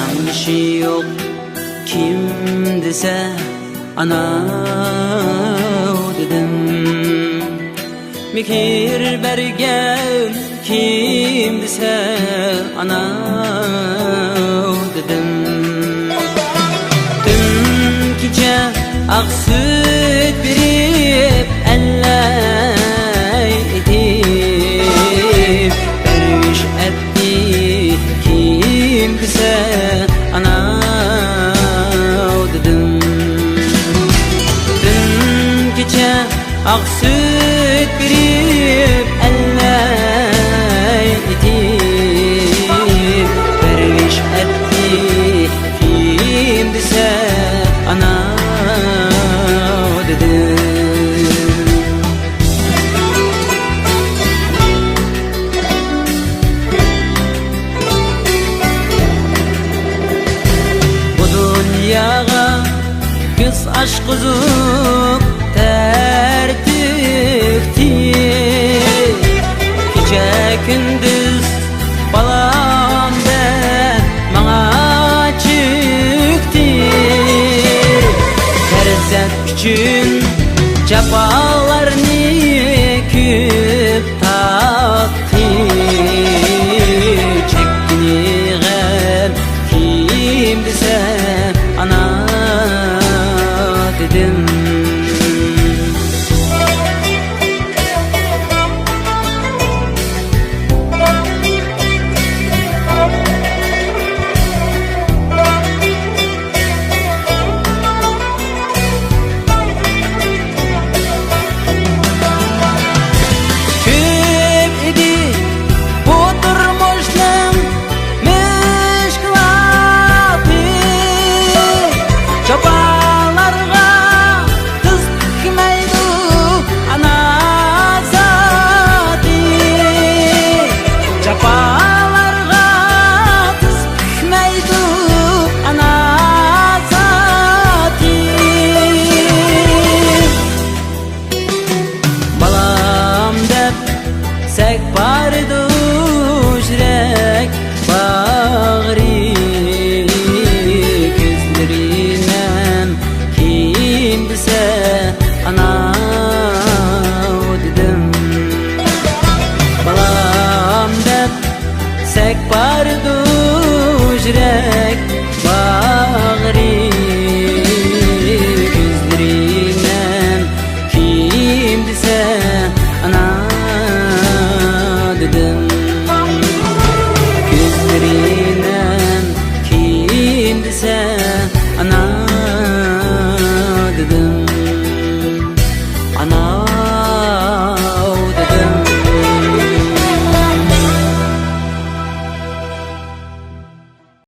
tanışı yok kim dese ana dedim. Mekir bergen kim dese ana dedim. Dün gece ak süt verip elley edip perviş etti kim dese ana dedim. Dün gece ak süt verip elley edip perviş etti kim dese ana dedim. Bu dünyaga kız aşkızıp tertipti, gece gündüz balam der bana çıktı. Ferzat üçün cefalarını küp tattı, çektiğini gel kim dese ana dedim. Sek bardu jrek bağrı gözlerinden kim dese ana dedim. Balam dep sek bardu jrek bağrı gözlerinden kim dese